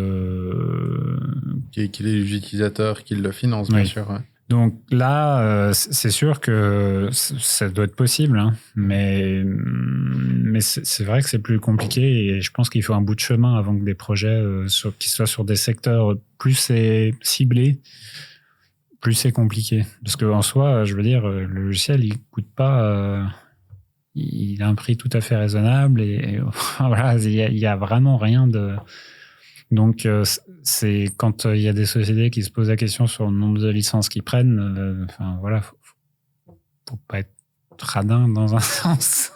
qui est les utilisateurs qui le financent, bien sûr. Ouais. Donc là, c'est sûr que ça doit être possible, hein, mais c'est vrai que c'est plus compliqué et je pense qu'il faut un bout de chemin avant que des projets qui soient sur des secteurs plus c'est ciblé, plus c'est compliqué. Parce qu'en soi, je veux dire, le logiciel, il coûte pas... il a un prix tout à fait raisonnable et voilà, il y a vraiment rien de... Donc, c'est quand il y a des sociétés qui se posent la question sur le nombre de licences qu'ils prennent, voilà, faut pas être radin dans un sens.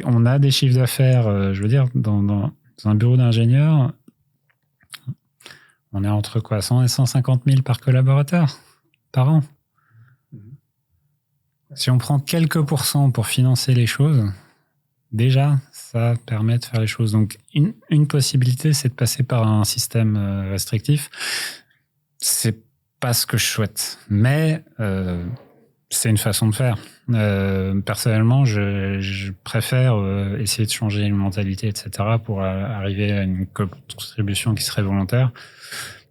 On a des chiffres d'affaires, je veux dire, dans un bureau d'ingénieur, on est entre quoi, 100 et 150 000 par collaborateur par an. Si on prend quelques pourcents pour financer les choses, déjà, ça permet de faire les choses. Donc, une possibilité, c'est de passer par un système restrictif. C'est pas ce que je souhaite, mais c'est une façon de faire. Personnellement, je préfère essayer de changer une mentalité, etc., pour arriver à une contribution qui serait volontaire.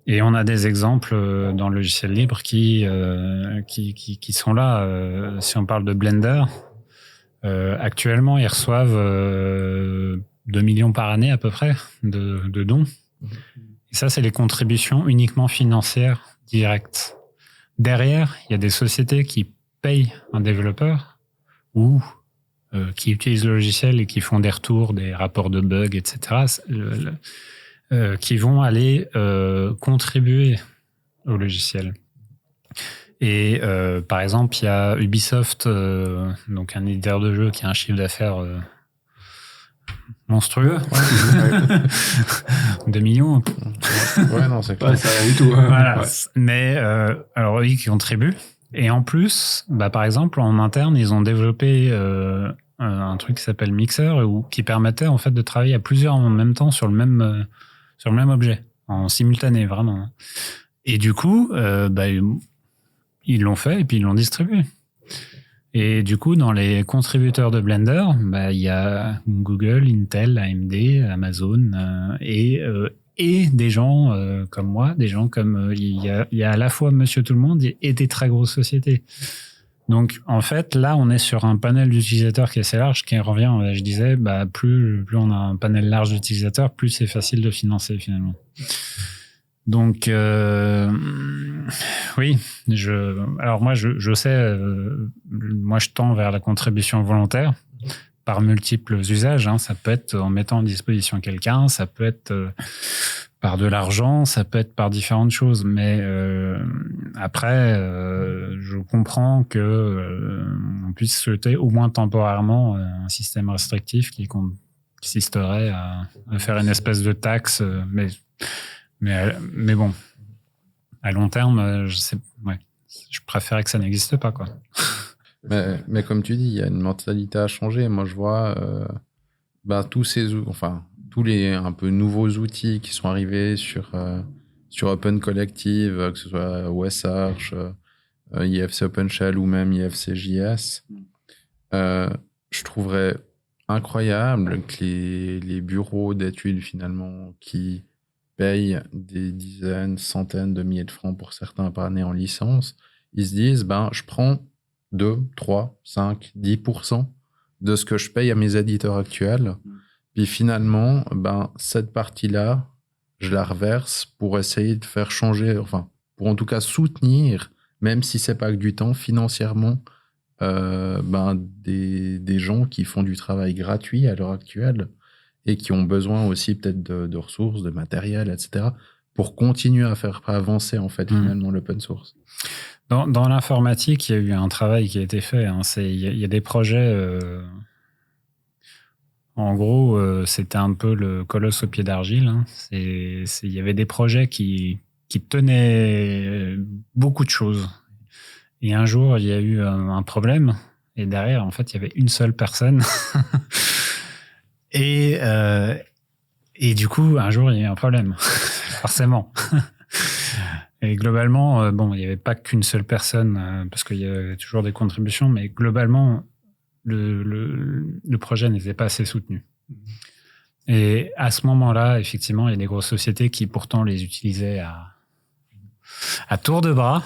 Et on a des exemples dans le logiciel libre qui sont là. Si on parle de Blender, actuellement, ils reçoivent 2 millions par année à peu près de dons. Et ça, c'est les contributions uniquement financières directes. Derrière, il y a des sociétés qui payent un développeur ou qui utilisent le logiciel et qui font des retours, des rapports de bugs, etc., qui vont aller contribuer au logiciel. Et par exemple, il y a Ubisoft, donc un éditeur de jeux qui a un chiffre d'affaires monstrueux. 2 millions. Ouais, non, c'est clair. Ouais, c'est rien du tout. Voilà. Ouais. Mais alors oui, qui contribuent. Et en plus, par exemple, en interne, ils ont développé un truc qui s'appelle Mixer, qui permettait en fait de travailler à plusieurs en même temps sur le même objet, en simultané, vraiment. Et du coup, ils l'ont fait et puis ils l'ont distribué. Et du coup, dans les contributeurs de Blender, il y a Google, Intel, AMD, Amazon et des gens comme moi, des gens comme... Il y a à la fois Monsieur Tout-le-Monde et des très grosses sociétés. Donc, en fait, là, on est sur un panel d'utilisateurs qui est assez large, qui revient, je disais, plus on a un panel large d'utilisateurs, plus c'est facile de financer, finalement. Donc, oui, alors moi, je sais, moi, je tends vers la contribution volontaire par multiples usages. Hein. Ça peut être en mettant à disposition quelqu'un, ça peut être par de l'argent, ça peut être par différentes choses. Mais après, je comprends que on puisse souhaiter au moins temporairement un système restrictif qui consisterait à faire une espèce de taxe, mais bon, à long terme, je préfère que ça n'existe pas, quoi. Mais comme tu dis, il y a une mentalité à changer. Moi, je vois tous les un peu nouveaux outils qui sont arrivés sur Open Collective, que ce soit OSArch, IFC OpenShell ou même IFC.js, je trouverais incroyable que les bureaux d'études, finalement, qui payent des dizaines, centaines de milliers de francs pour certains par année en licence, ils se disent, je prends 2, 3, 5, 10% de ce que je paye à mes éditeurs actuels. Puis finalement, cette partie-là, je la reverse pour essayer de faire changer, pour en tout cas soutenir, même si c'est pas que du temps, financièrement, des gens qui font du travail gratuit à l'heure actuelle et qui ont besoin aussi peut-être de ressources, de matériel, etc., pour continuer à faire avancer en fait finalement l'open source. Dans l'informatique, il y a eu un travail qui a été fait. Il y a des projets. En gros, c'était un peu le colosse au pied d'argile. Il y avait des projets qui tenaient beaucoup de choses. Et un jour, il y a eu un problème. Et derrière, en fait, il y avait une seule personne. Et du coup, un jour, il y a eu un problème. Forcément. Et globalement, il n'y avait pas qu'une seule personne, parce qu'il y avait toujours des contributions, mais globalement, le projet n'était pas assez soutenu. Et à ce moment-là, effectivement, il y a des grosses sociétés qui pourtant les utilisaient à tour de bras,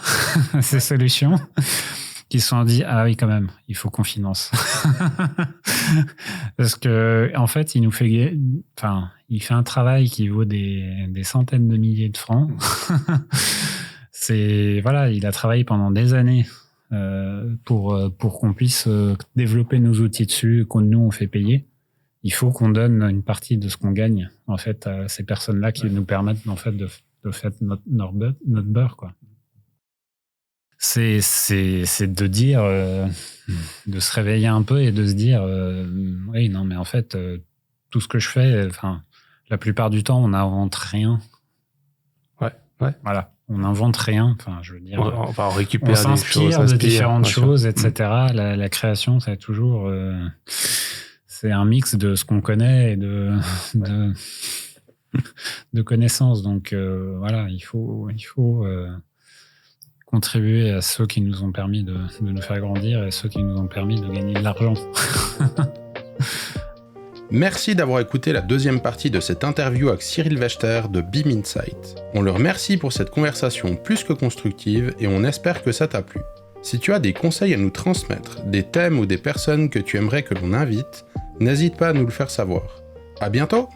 ces solutions, qui se sont dit, ah oui, quand même, il faut qu'on finance. Parce que, en fait, il fait un travail qui vaut des centaines de milliers de francs. Il a travaillé pendant des années pour qu'on puisse développer nos outils dessus, que nous, on fait payer. Il faut qu'on donne une partie de ce qu'on gagne, en fait, à ces personnes-là qui nous permettent, en fait, de faire notre beurre, quoi. C'est de dire, de se réveiller un peu et de se dire, oui, non, mais en fait, tout ce que je fais, la plupart du temps, on n'invente rien. Ouais. Voilà, on n'invente rien. Je veux dire, on va récupérer on s'inspire de différentes choses, etc. La création, c'est toujours, c'est un mix de ce qu'on connaît et de connaissances. Donc voilà, il faut contribuer à ceux qui nous ont permis de nous faire grandir et ceux qui nous ont permis de gagner de l'argent. Merci d'avoir écouté la deuxième partie de cette interview avec Cyril Wächter de Beam Insight. On le remercie pour cette conversation plus que constructive et on espère que ça t'a plu. Si tu as des conseils à nous transmettre, des thèmes ou des personnes que tu aimerais que l'on invite, n'hésite pas à nous le faire savoir. À bientôt!